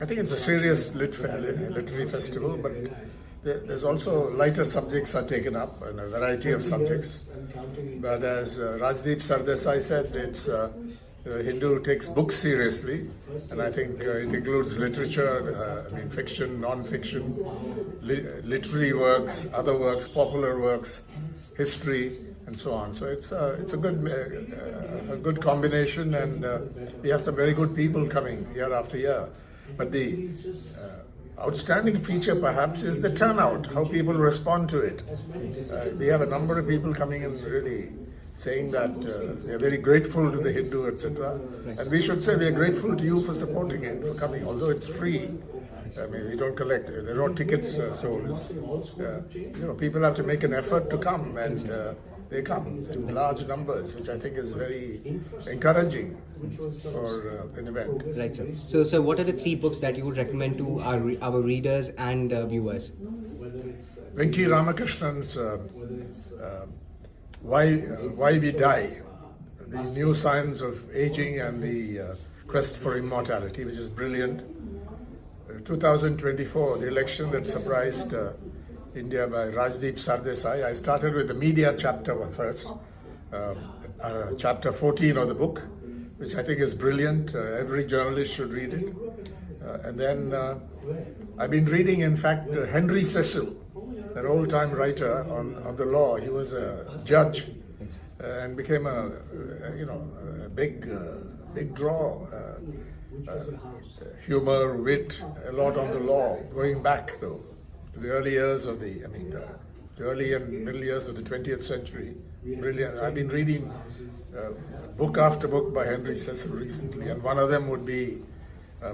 I think it's a serious literary festival, but there's also lighter subjects are taken up and a variety of subjects. But as Rajdeep Sardesai said, it's Hindu takes books seriously, and I think it includes literature, fiction, non-fiction, literary works, other works, popular works, history, and so on. So it's a good combination, and we have some very good people coming year after year. But the outstanding feature perhaps is the turnout, how people respond to it. We have a number of people coming in really saying that they are very grateful to the Hindu, etc. And we should say we are grateful to you for supporting it, for coming, although it's free. We don't collect, there are no tickets sold. People have to make an effort to come, and they come in large numbers, which I think is very encouraging for an event. Right, sir. So, what are the 3 books that you would recommend to our readers and viewers? Venki Ramakrishnan's Why We Die, the new science of aging and the quest for immortality, which is brilliant. 2024, the election that surprised India by Rajdeep Sardesai. I started with the media chapter first, chapter 14 of the book, which I think is brilliant. Every journalist should read it. And then I've been reading, in fact, Henry Cecil, an old-time writer on the law. He was a judge and became a big draw. Humor, wit, a lot on the law, going back though to the early years of the early and middle years of the 20th century. Brilliant. I've been reading book after book by Henry Cecil recently, and one of them would be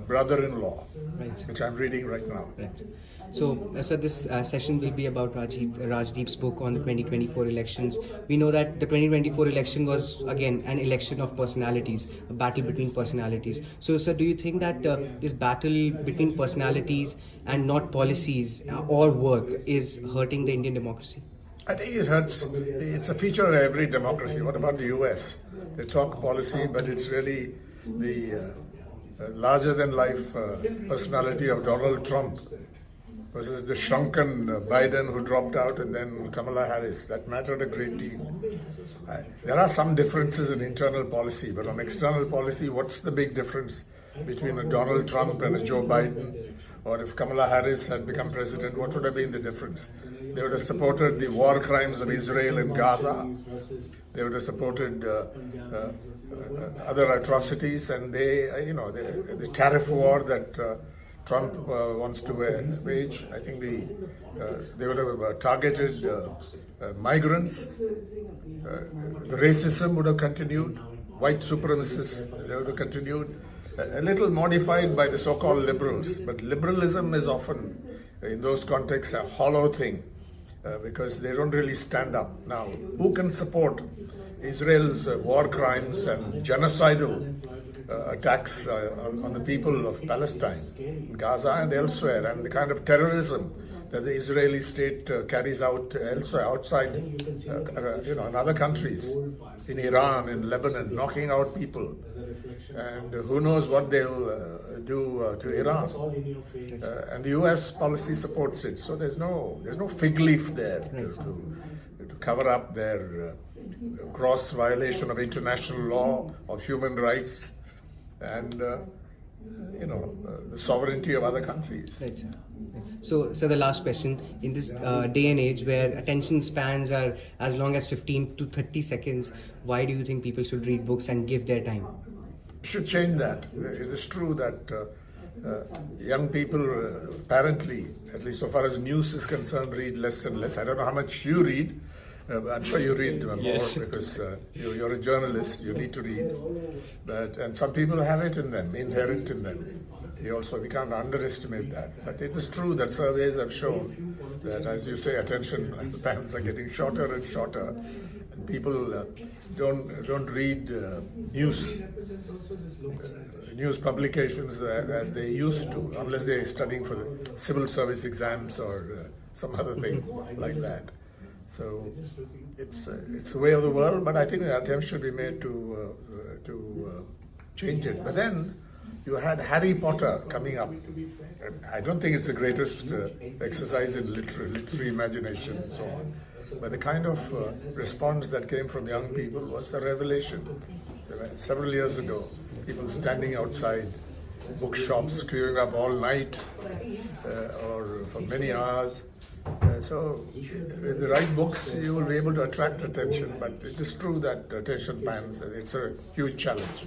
Brother-in-Law, which I'm reading right now. Right. So, sir, this session will be about Rajdeep's book on the 2024 elections. We know that the 2024 election was, again, an election of personalities, a battle between personalities. So, sir, do you think that this battle between personalities and not policies or work is hurting the Indian democracy? I think it hurts. It's a feature of every democracy. What about the US? They talk policy, but it's really the larger-than-life personality of Donald Trump versus the shrunken Biden who dropped out, and then Kamala Harris. That mattered a great deal. There are some differences in internal policy, but on external policy, what's the big difference between a Donald Trump and a Joe Biden? Or if Kamala Harris had become president, what would have been the difference? They would have supported the war crimes of Israel and Gaza. They would have supported other atrocities, and the tariff war that Trump wants to wage. I think they would have targeted migrants. The racism would have continued. White supremacists, they would have continued. A little modified by the so-called liberals. But liberalism is often, in those contexts, a hollow thing because they don't really stand up. Now, who can support Israel's war crimes and genocidal attacks on the people of Palestine, Gaza and elsewhere, and the kind of terrorism that the Israeli state carries out elsewhere, outside, in other countries, in Iran, in Lebanon, knocking out people. And who knows what they'll do to Iran. And the US policy supports it. So there's no fig leaf there to cover up their gross violation of international law, of human rights, and the sovereignty of other countries. Right, sir. So the last question, in this day and age where attention spans are as long as 15 to 30 seconds, why do you think people should read books and give their time? Should change that. It is true that young people apparently, at least so far as news is concerned, read less and less. I don't know how much you read. I'm sure you read more because you're a journalist, you need to read. And some people have it in them, inherent in them. We can't underestimate that. But it is true that surveys have shown that, as you say, attention spans are getting shorter and shorter. And people don't read news publications as they used to, unless they're studying for the civil service exams or some other thing like that. So it's the way of the world, but I think the attempt should be made to change it. But then You had Harry Potter coming up. And I don't think it's the greatest exercise in literary imagination and so on. But the kind of response that came from young people was a revelation. Several years ago, people standing outside bookshops, queuing up all night or for many hours. So with the right books, you will be able to attract attention. But it is true that attention spans, it's a huge challenge.